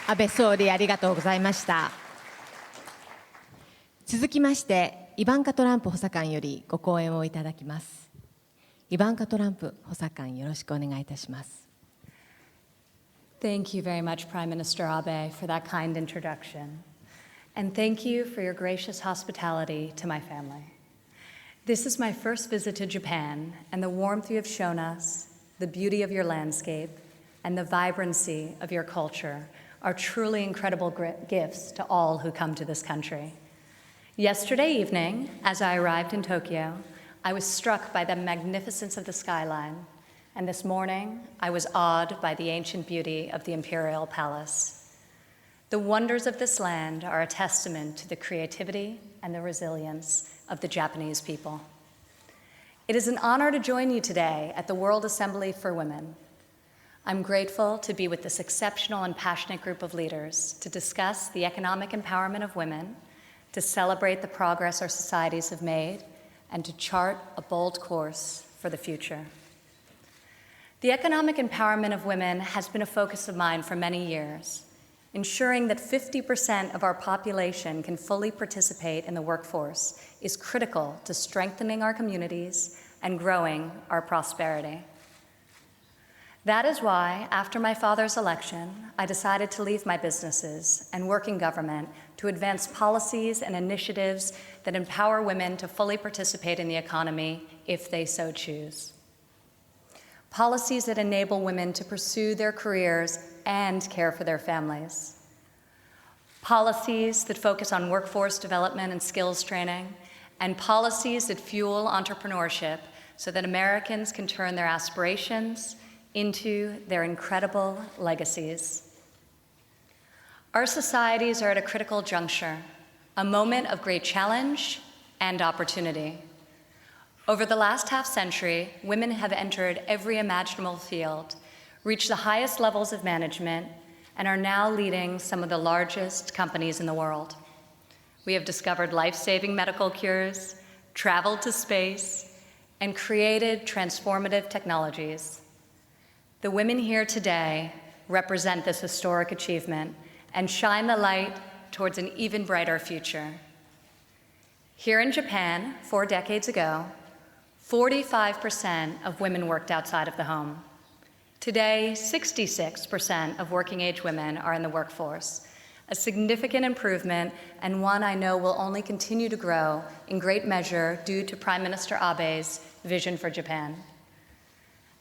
安倍総理ありがとうございました。続きましてイバンカ・トランプ補佐官よりご講演をいただきます。イバンカ・トランプ補佐官、よろしくお願いいたします。Thank you very much, Prime Minister Abe, for that kind introduction. And thank you for your gracious hospitality to my family. This is my first visit to Japan, and the warmth you have shown us, the beauty of your landscape, and the vibrancy of your culture are truly incredible gifts to all who come to this country. Yesterday evening, as I arrived in Tokyo, I was struck by the magnificence of the skyline, and this morning I was awed by the ancient beauty of the Imperial Palace. The wonders of this land are a testament to the creativity and the resilience of the Japanese people. It is an honor to join you today at the World Assembly for Women. I'm grateful to be with this exceptional and passionate group of leaders to discuss the economic empowerment of women, to celebrate the progress our societies have made, and to chart a bold course for the future. The economic empowerment of women has been a focus of mine for many years. Ensuring that 50% of our population can fully participate in the workforce is critical to strengthening our communities and growing our prosperity. That is why, after my father's election, I decided to leave my businesses and work in government to advance policies and initiatives that empower women to fully participate in the economy if they so choose. Policies that enable women to pursue their careers and care for their families. Policies that focus on workforce development and skills training, and policies that fuel entrepreneurship so that Americans can turn their aspirations into their incredible legacies. Our societies are at a critical juncture, a moment of great challenge and opportunity. Over the last half-century, women have entered every imaginable field, reached the highest levels of management, and are now leading some of the largest companies in the world. We have discovered life-saving medical cures, traveled to space, and created transformative technologies. The women here today represent this historic achievement and shine the light towards an even brighter future. Here in Japan, 4 decades ago, 45% of women worked outside of the home. Today, 66% of working-age women are in the workforce, a significant improvement and one I know will only continue to grow in great measure due to Prime Minister Abe's vision for Japan.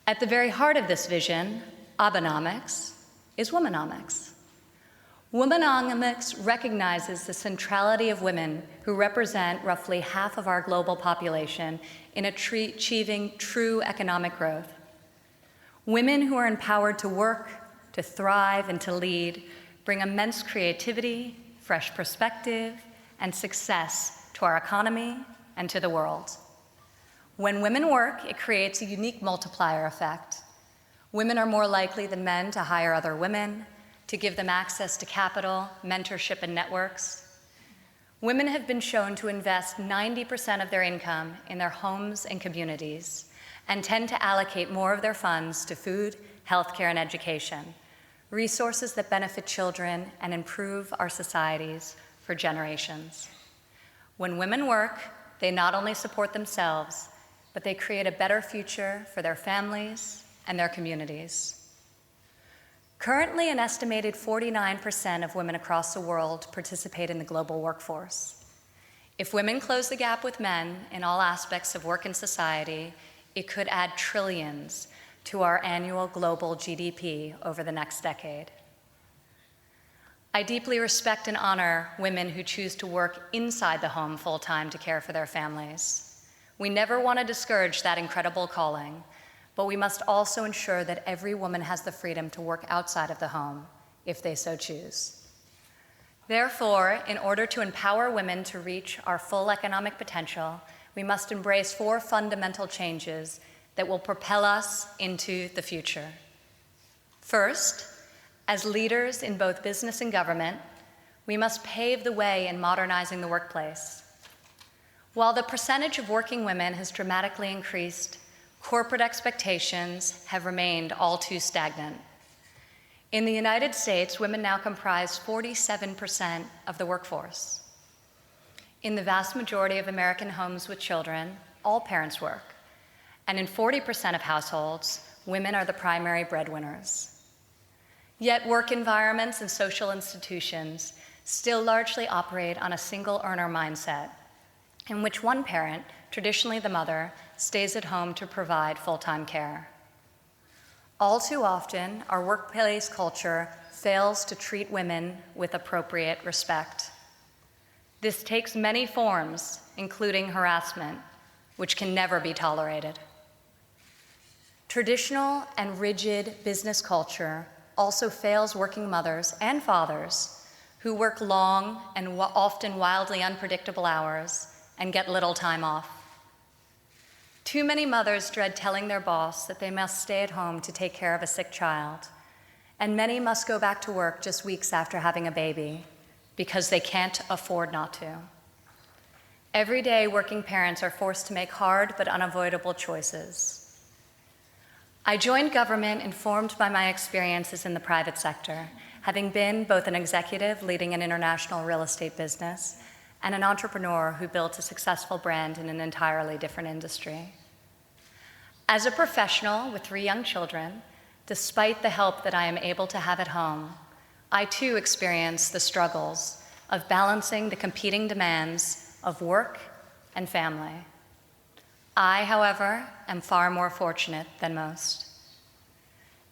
At the very heart of this vision, Abenomics, is Womenomics. Womenomics recognizes the centrality of women who represent roughly half of our global population in achieving true economic growth. Women who are empowered to work, to thrive, and to lead bring immense creativity, fresh perspective, and success to our economy and to the world. When women work, it creates a unique multiplier effect. Women are more likely than men to hire other women, to give them access to capital, mentorship, and networks. Women have been shown to invest 90% of their income in their homes and communities and tend to allocate more of their funds to food, healthcare, and education, resources that benefit children and improve our societies for generations. When women work, they not only support themselves, but they create a better future for their families and their communities. Currently, an estimated 49% of women across the world participate in the global workforce. If women close the gap with men in all aspects of work and society, it could add trillions to our annual global GDP over the next decade. I deeply respect and honor women who choose to work inside the home full-time to care for their families. We never want to discourage that incredible calling, but we must also ensure that every woman has the freedom to work outside of the home if they so choose. Therefore, in order to empower women to reach our full economic potential, we must embrace 4 fundamental changes that will propel us into the future. First, as leaders in both business and government, we must pave the way in modernizing the workplace. While the percentage of working women has dramatically increased, corporate expectations have remained all too stagnant. In the United States, women now comprise 47% of the workforce. In the vast majority of American homes with children, all parents work. And in 40% of households, women are the primary breadwinners. Yet work environments and social institutions still largely operate on a single earner mindset, in which one parent, traditionally the mother, stays at home to provide full-time care. All too often, our workplace culture fails to treat women with appropriate respect. This takes many forms, including harassment, which can never be tolerated. Traditional and rigid business culture also fails working mothers and fathers who work long and often wildly unpredictable hours and get little time off. Too many mothers dread telling their boss that they must stay at home to take care of a sick child, and many must go back to work just weeks after having a baby because they can't afford not to. Every day, working parents are forced to make hard but unavoidable choices. I joined government informed by my experiences in the private sector, having been both an executive leading an international real estate business and an entrepreneur who built a successful brand in an entirely different industry. As a professional with 3 young children, despite the help that I am able to have at home, I too experience the struggles of balancing the competing demands of work and family. I, however, am far more fortunate than most.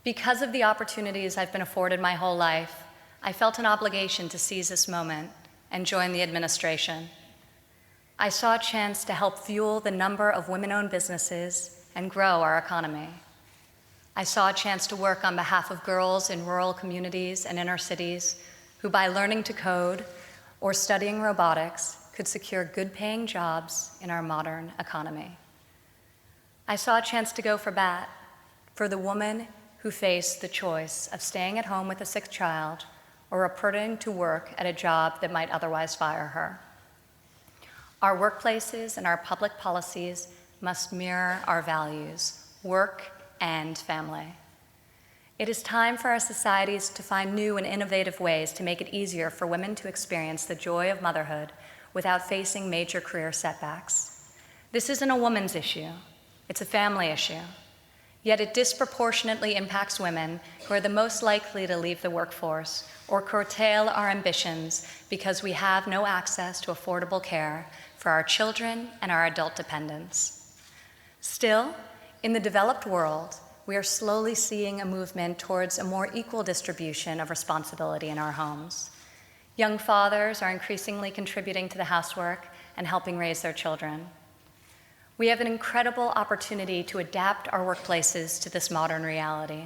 Because of the opportunities I've been afforded my whole life, I felt an obligation to seize this moment and join the administration. I saw a chance to help fuel the number of women-owned businesses and grow our economy. I saw a chance to work on behalf of girls in rural communities and inner cities who, by learning to code or studying robotics, could secure good-paying jobs in our modern economy. I saw a chance to go for bat for the woman who faced the choice of staying at home with a sick child or returning to work at a job that might otherwise fire her. Our workplaces and our public policies must mirror our values, work and family. It is time for our societies to find new and innovative ways to make it easier for women to experience the joy of motherhood without facing major career setbacks. This isn't a woman's issue. It's a family issue, yet it disproportionately impacts women who are the most likely to leave the workforce or curtail our ambitions because we have no access to affordable care for our children and our adult dependents. Still, in the developed world, we are slowly seeing a movement towards a more equal distribution of responsibility in our homes. Young fathers are increasingly contributing to the housework and helping raise their children. We have an incredible opportunity to adapt our workplaces to this modern reality.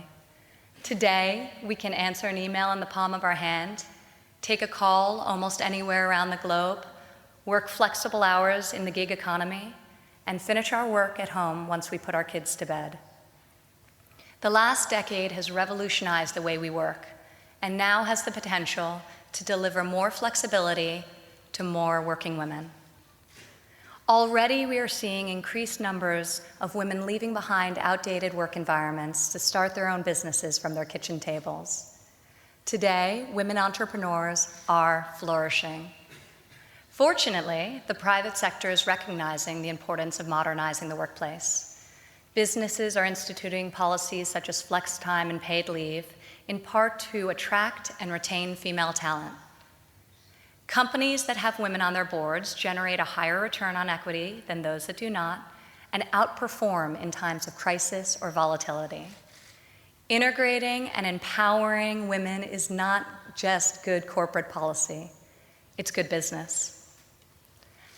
Today, we can answer an email in the palm of our hand, take a call almost anywhere around the globe, work flexible hours in the gig economy, and finish our work at home once we put our kids to bed. The last decade has revolutionized the way we work, and now has the potential to deliver more flexibility to more working women. Already, we are seeing increased numbers of women leaving behind outdated work environments to start their own businesses from their kitchen tables. Today, women entrepreneurs are flourishing. Fortunately, the private sector is recognizing the importance of modernizing the workplace. Businesses are instituting policies such as flex time and paid leave, in part to attract and retain female talent. Companies that have women on their boards generate a higher return on equity than those that do not, and outperform in times of crisis or volatility. Integrating and empowering women is not just good corporate policy, it's good business.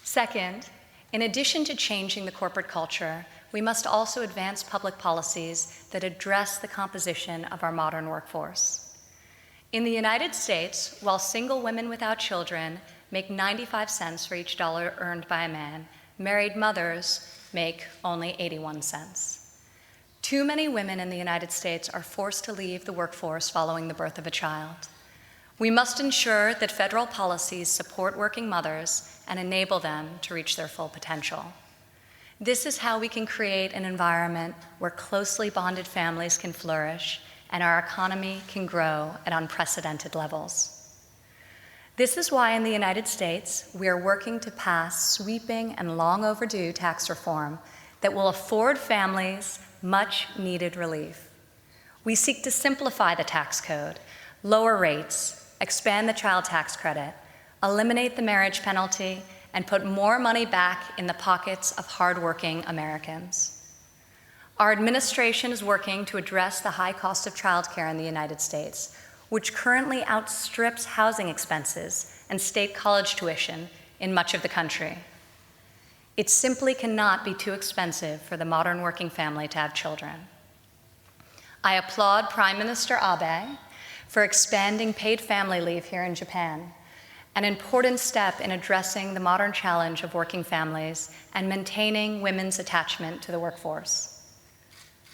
Second, in addition to changing the corporate culture, we must also advance public policies that address the composition of our modern workforce. In the United States, while single women without children make 95 cents for each dollar earned by a man, married mothers make only 81 cents. Too many women in the United States are forced to leave the workforce following the birth of a child. We must ensure that federal policies support working mothers and enable them to reach their full potential. This is how we can create an environment where closely bonded families can flourish and our economy can grow at unprecedented levels. This is why in the United States, we are working to pass sweeping and long overdue tax reform that will afford families much needed relief. We seek to simplify the tax code, lower rates, expand the child tax credit, eliminate the marriage penalty, and put more money back in the pockets of hardworking Americans. Our administration is working to address the high cost of childcare in the United States, which currently outstrips housing expenses and state college tuition in much of the country. It simply cannot be too expensive for the modern working family to have children. I applaud Prime Minister Abe for expanding paid family leave here in Japan, an important step in addressing the modern challenge of working families and maintaining women's attachment to the workforce.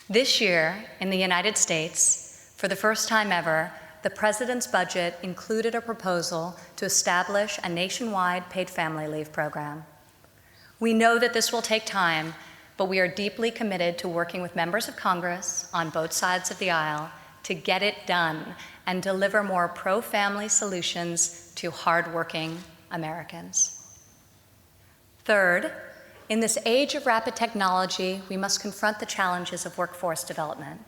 This year, in the United States, for the first time ever, the President's budget included a proposal to establish a nationwide paid family leave program. We know that this will take time, but we are deeply committed to working with members of Congress on both sides of the aisle to get it done and deliver more pro-family solutions to hardworking Americans. Third, in this age of rapid technology, we must confront the challenges of workforce development.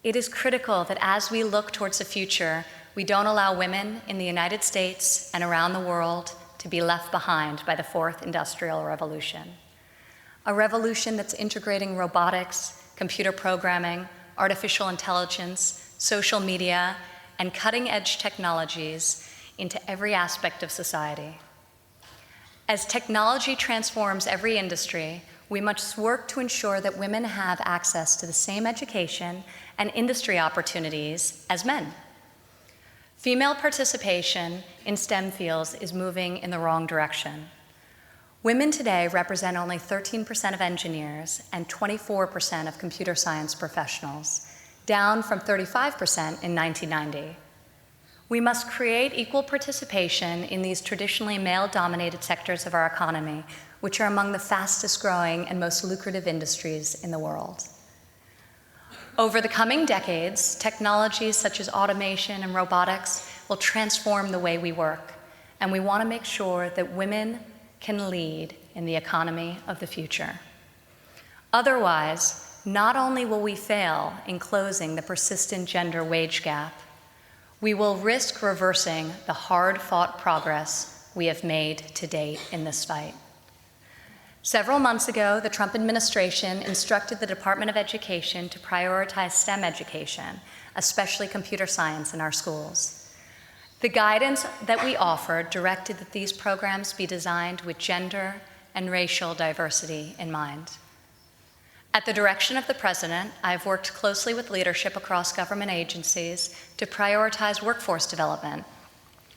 It is critical that as we look towards the future, we don't allow women in the United States and around the world to be left behind by the fourth industrial revolution. A revolution that's integrating robotics, computer programming, artificial intelligence, social media, and cutting-edge technologies into every aspect of society. As technology transforms every industry, we must work to ensure that women have access to the same education and industry opportunities as men. Female participation in STEM fields is moving in the wrong direction. Women today represent only 13% of engineers and 24% of computer science professionals, down from 35% in 1990. We must create equal participation in these traditionally male-dominated sectors of our economy, which are among the fastest growing and most lucrative industries in the world. Over the coming decades, technologies such as automation and robotics will transform the way we work, and we want to make sure that women can lead in the economy of the future. Otherwise, not only will we fail in closing the persistent gender wage gap, we will risk reversing the hard-fought progress we have made to date in this fight. Several months ago, the Trump administration instructed the Department of Education to prioritize STEM education, especially computer science, in our schools. The guidance that we offered directed that these programs be designed with gender and racial diversity in mind. At the direction of the President, I have worked closely with leadership across government agencies to prioritize workforce development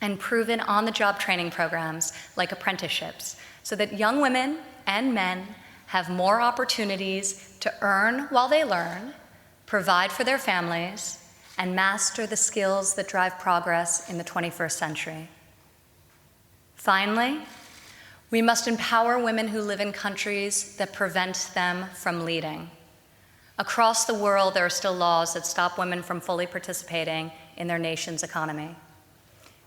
and proven on-the-job training programs like apprenticeships so that young women and men have more opportunities to earn while they learn, provide for their families, and master the skills that drive progress in the 21st century. Finally, we must empower women who live in countries that prevent them from leading. Across the world, there are still laws that stop women from fully participating in their nation's economy.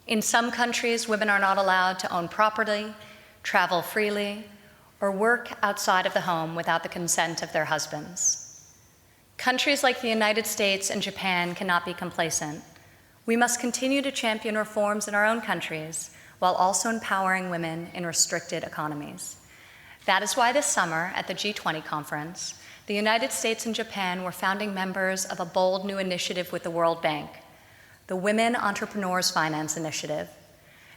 In some countries, women are not allowed to own property, travel freely, or work outside of the home without the consent of their husbands. Countries like the United States and Japan cannot be complacent. We must continue to champion reforms in our own countries while also empowering women in restricted economies. That is why this summer at the G20 conference, the United States and Japan were founding members of a bold new initiative with the World Bank, the Women Entrepreneurs Finance Initiative.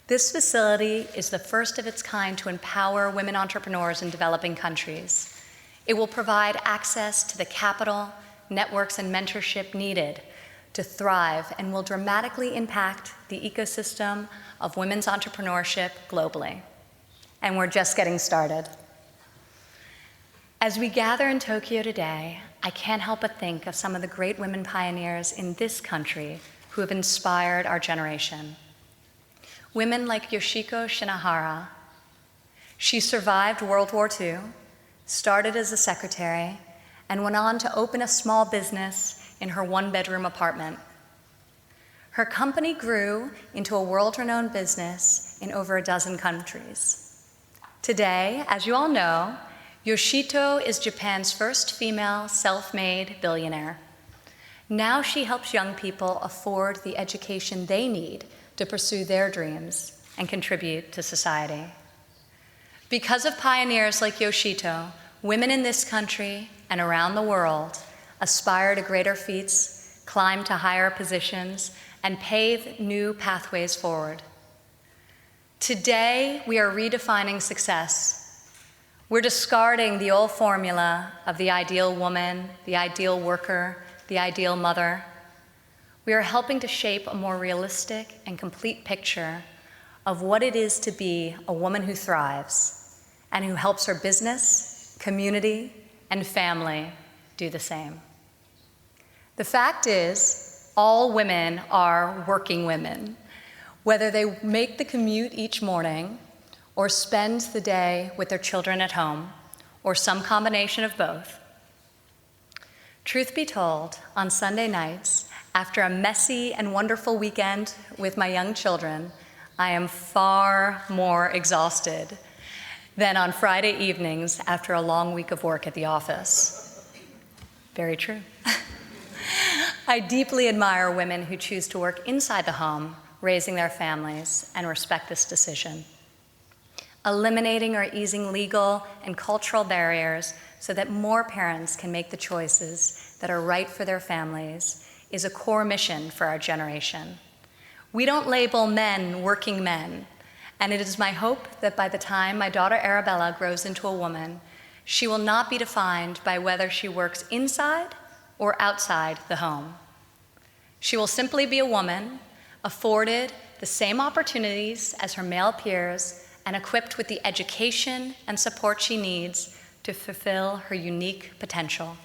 This facility is the first of its kind to empower women entrepreneurs in developing countries. It will provide access to the capital, networks, and mentorship needed to thrive and will dramatically impact the ecosystem of women's entrepreneurship globally. And we're just getting started. As we gather in Tokyo today, I can't help but think of some of the great women pioneers in this country who have inspired our generation. Women like Yoshiko Shinohara. She survived World War II, started as a secretary, and went on to open a small business, in her one-bedroom apartment. Her company grew into a world-renowned business in over a dozen countries. Today, as you all know, Yoshito is Japan's first female self-made billionaire. Now she helps young people afford the education they need to pursue their dreams and contribute to society. Because of pioneers like Yoshito, women in this country and around the world aspire to greater feats, climb to higher positions, and pave new pathways forward. Today, we are redefining success. We're discarding the old formula of the ideal woman, the ideal worker, the ideal mother. We are helping to shape a more realistic and complete picture of what it is to be a woman who thrives and who helps her business, community, and family do the same. The fact is, all women are working women, whether they make the commute each morning or spend the day with their children at home, or some combination of both. Truth be told, on Sunday nights, after a messy and wonderful weekend with my young children, I am far more exhausted than on Friday evenings after a long week of work at the office. Very true. I deeply admire women who choose to work inside the home, raising their families, and respect this decision. Eliminating or easing legal and cultural barriers so that more parents can make the choices that are right for their families is a core mission for our generation. We don't label men working men, and it is my hope that by the time my daughter Arabella grows into a woman, she will not be defined by whether she works inside or outside the home. She will simply be a woman, afforded the same opportunities as her male peers, and equipped with the education and support she needs to fulfill her unique potential.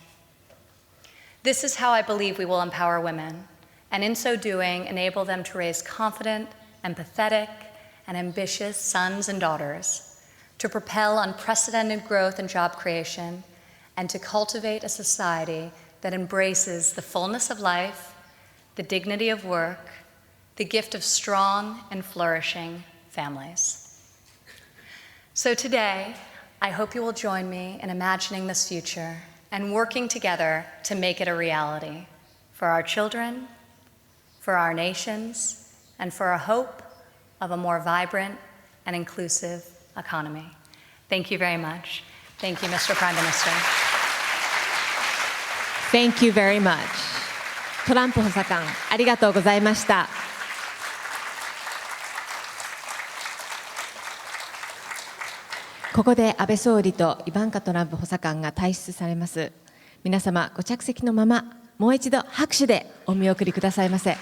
This is how I believe we will empower women, and in so doing, enable them to raise confident, empathetic, and ambitious sons and daughters, to propel unprecedented growth and job creation, and to cultivate a society that embraces the fullness of life, the dignity of work, the gift of strong and flourishing families. So today, I hope you will join me in imagining this future and working together to make it a reality for our children, for our nations, and for a hope of a more vibrant and inclusive economy. Thank you very much. Thank you, Mr. Prime Minister. Thank you very much. トランプ補佐官、ありがとうございました。ここで安倍総理とイバンカトランプ補佐官が退出されます。皆様、ご着席のまま、もう一度拍手でお見送りくださいませ。